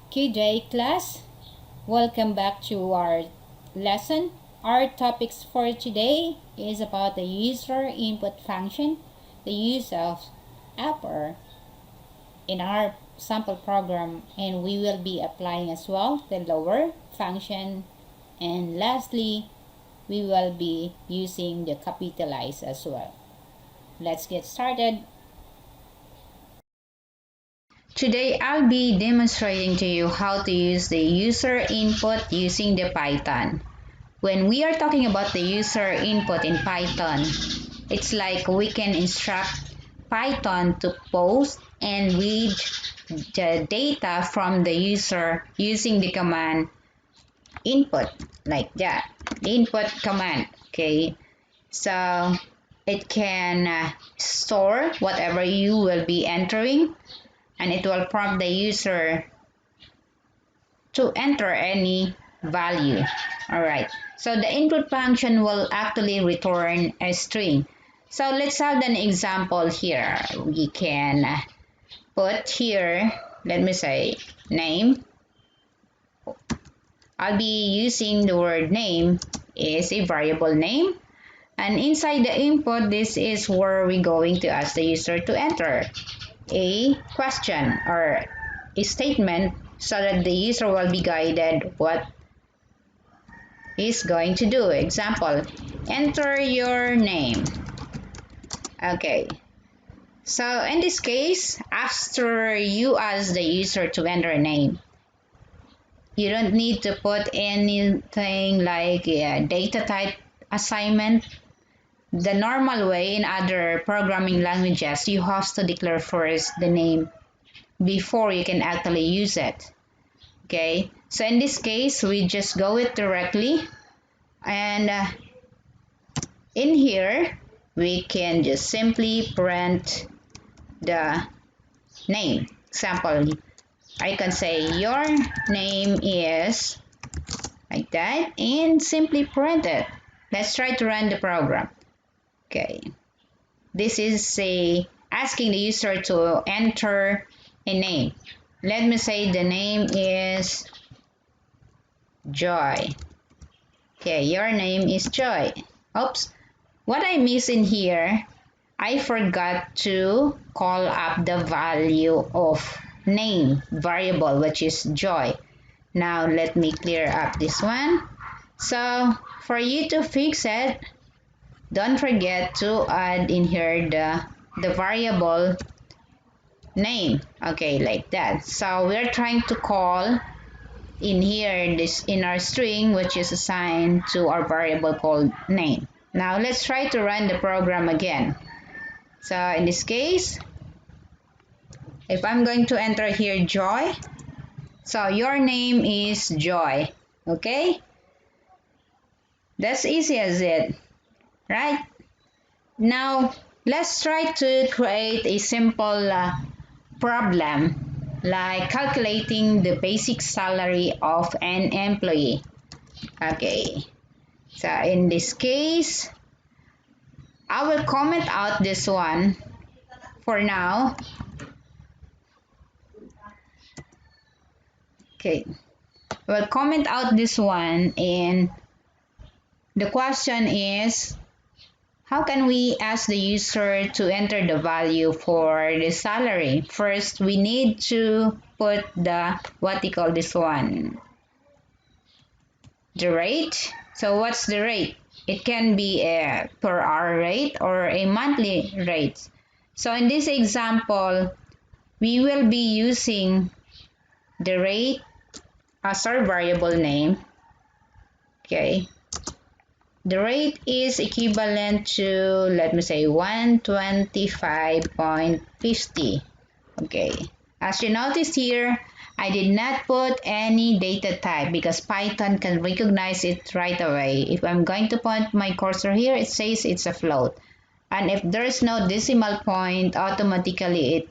KJ class, welcome back to our lesson. Our topics for today is about the user input function, the use of upper in our sample program, and we will be applying as well the lower function, and lastly we will be using the capitalize as well. Let's get started. Today, I'll be demonstrating to you how to use the user input using the Python. When we are talking about the user input in Python, it's like we can instruct Python to post and read the data from the user using the command input, like that. Input command, okay? So it can store whatever you will be entering, and it will prompt the user to enter any value. All right, so the input function will actually return a string. So let's have an example here. We can put here, let me say name. I'll be using the word name is a variable name, and inside the input, this is where we're going to ask the user to enter a question or a statement so that the user will be guided what he's going to do. Example, enter your name. Okay, so in this case, after you ask the user to enter a name, you don't need to put anything like a data type assignment. The normal way in other programming languages, you have to declare first the name before you can actually use it. Okay, so in this case, we just go it directly, and in here, we can just simply print the name. Example, I can say your name is, like that, and simply print it. Let's try to run the program. Okay, this is asking the user to enter a name. Let me say the name is Joy. Okay, your name is Joy. Oops, what I miss in here, I forgot to call up the value of name variable, which is Joy. Now let me clear up this one. So for you to fix it, don't forget to add in here the variable name. Okay, like that. So we're trying to call in here this in our string, which is assigned to our variable called name. Now let's try to run the program again. So in this case, if I'm going to enter here Joy, so your name is Joy. Okay, that's easy as it, right? Now let's try to create a simple problem like calculating the basic salary of an employee. Okay, so in this case, I will comment out this one for now. Okay, we'll comment out this one, and the question is, how can we ask the user to enter the value for the salary? First, we need to put the, what you call this one, the rate. So what's the rate? It can be a per hour rate or a monthly rate. So in this example, we will be using the rate as our variable name. Okay, the rate is equivalent to, let me say, 125.50. Okay, as you notice here, I did not put any data type because Python can recognize it right away. If I'm going to point my cursor here, it says it's a float. And if there's no decimal point, automatically it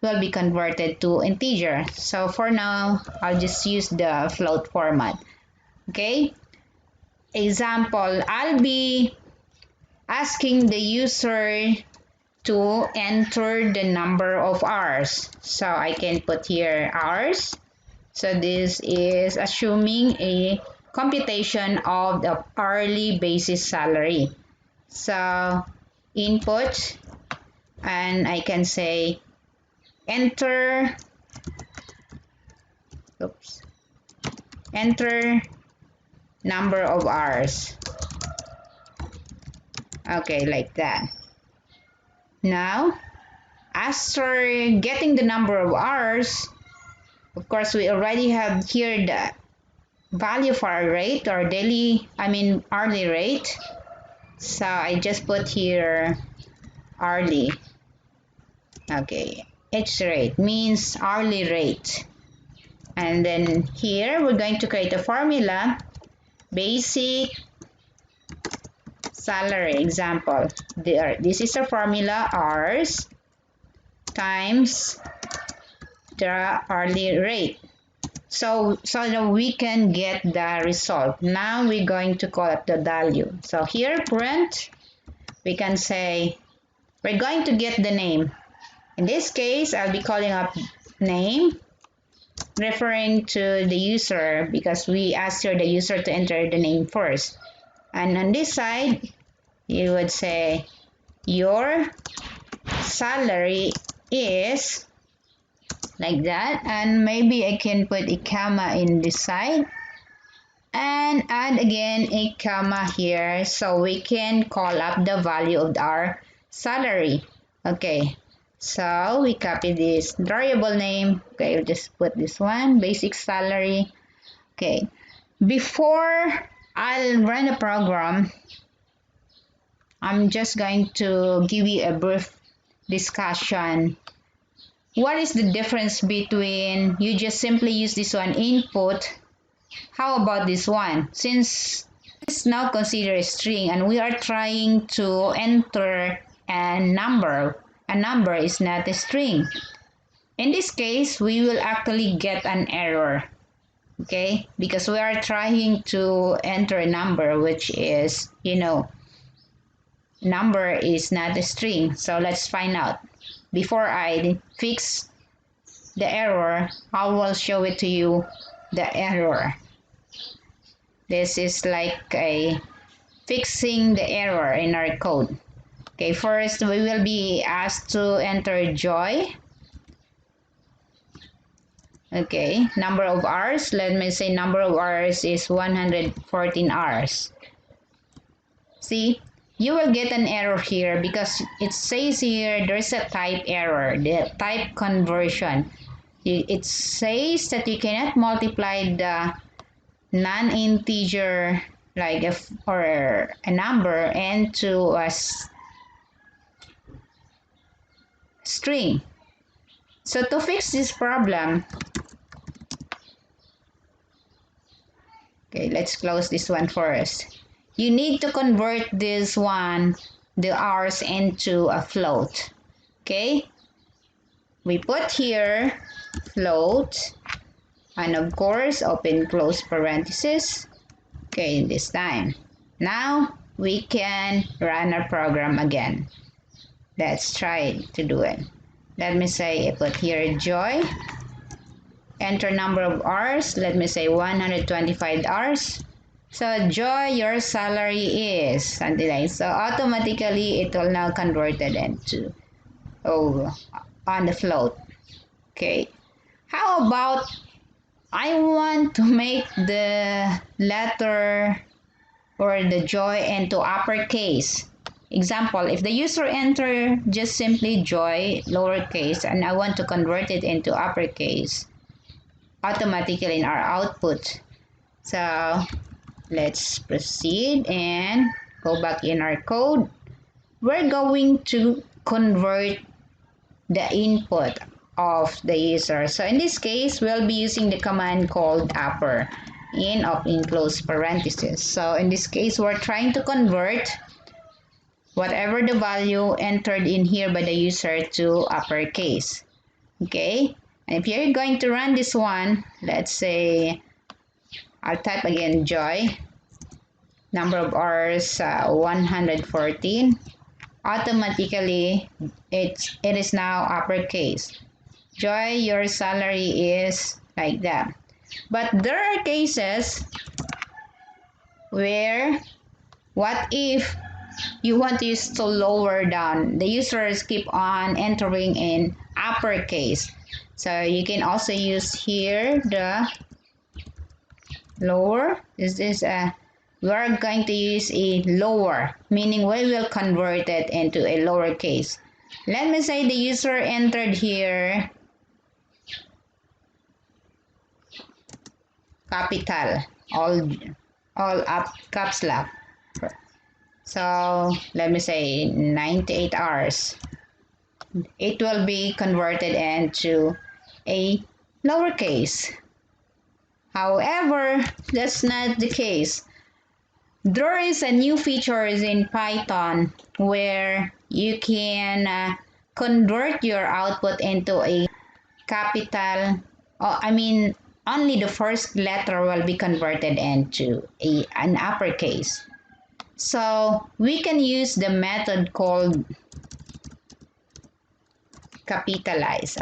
will be converted to integer. So for now, I'll just use the float format. Okay, example, I'll be asking the user to enter the number of hours. So I can put here hours. So this is assuming a computation of the hourly basis salary. So input, and I can say enter, enter number of hours. Okay, like that. Now, after getting the number of hours, of course, we already have here the value for our rate, or hourly rate. So I just put here hourly. Okay, H rate means hourly rate. And then here we're going to create a formula, basic salary example. This is a formula, hours times the hourly rate. So that we can get the result. Now we're going to call it the value. So here print, we can say we're going to get the name. In this case, I'll be calling up name, referring to the user because we asked the user to enter the name first. And on this side, you would say your salary is like that, and maybe I can put a comma in this side and add again a comma here so we can call up the value of our salary. Okay, so we copy this variable name. Okay, we'll just put this one, basic salary. Okay, before I'll run the program, I'm just going to give you a brief discussion. What is the difference between you just simply use this one input? How about this one? Since it's now considered a string and we are trying to enter a number is not a string. In this case, we will actually get an error, okay? Because we are trying to enter a number which is, number is not a string. So let's find out. Before I fix the error, I will show it to you the error. This is like a fixing the error in our code. Okay, first we will be asked to enter Joy. Okay, number of hours. Let me say number of hours is 114 hours. See? You will get an error here because it says here there's a type error, the type conversion. It says that you cannot multiply the non-integer or a number into a string. So to fix this problem, okay, let's close this one first. You need to convert this one, the hours, into a float. Okay? We put here float, and of course, open close parenthesis. Okay, this time. Now, we can run our program again. Let's try to do it. Let me say I put here Joy. Enter number of hours. Let me say 125 hours. So Joy, your salary is something like so. Automatically, it will now convert it into on the float. Okay. How about I want to make the letter or the Joy into uppercase. Example, if the user enter just simply Joy lowercase and I want to convert it into uppercase, automatically in our output. So let's proceed and go back in our code. We're going to convert the input of the user. So in this case, we'll be using the command called upper in close parentheses. So in this case, we're trying to convert whatever the value entered in here by the user to uppercase. Okay? And if you're going to run this one, let's say I'll type again Joy. Number of hours 114. Automatically, it is now uppercase. Joy, your salary is like that. But there are cases where what if you want to use to lower down, the users keep on entering in uppercase. So you can also use here the lower. This is a, we are going to use a lower, meaning we will convert it into a lowercase. Let me say the user entered here capital, all up caps lock. So let me say 98 hours. It will be converted into a lowercase. However, that's not the case. There is a new feature in Python where you can convert your output into a capital. Only the first letter will be converted into an uppercase. So we can use the method called capitalize.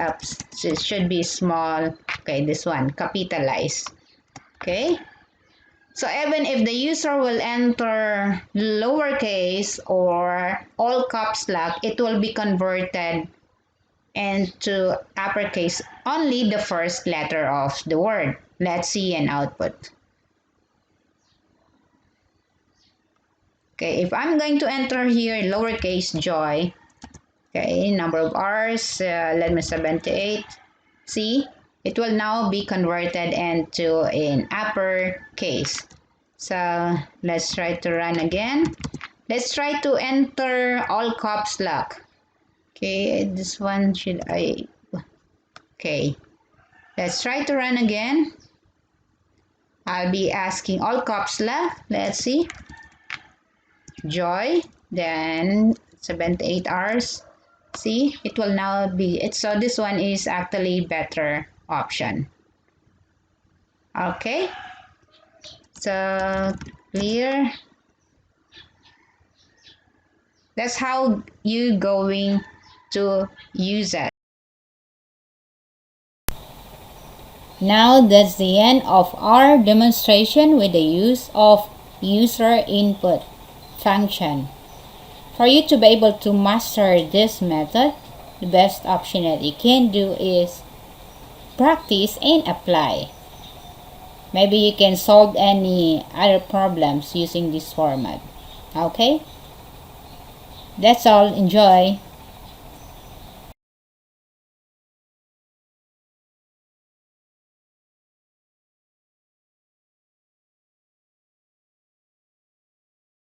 So it should be small. Okay, this one, capitalize. Okay. So even if the user will enter lowercase or all caps lock, it will be converted into uppercase only the first letter of the word. Let's see an output. Okay, if I'm going to enter here lowercase Joy, okay, number of hours, let me 78. See, it will now be converted into an uppercase. So let's try to run again. Let's try to enter all caps lock. Okay, this one should I, okay. Let's try to run again. I'll be asking all caps lock. Let's see. Joy, then 78 hours. See, it will now be it. So this one is actually better option. Okay, so clear. That's how you going to use it. Now that's the end of our demonstration with the use of user input function. For you to be able to master this method, the best option that you can do is practice and apply. Maybe you can solve any other problems using this format. Okay? That's all. Enjoy.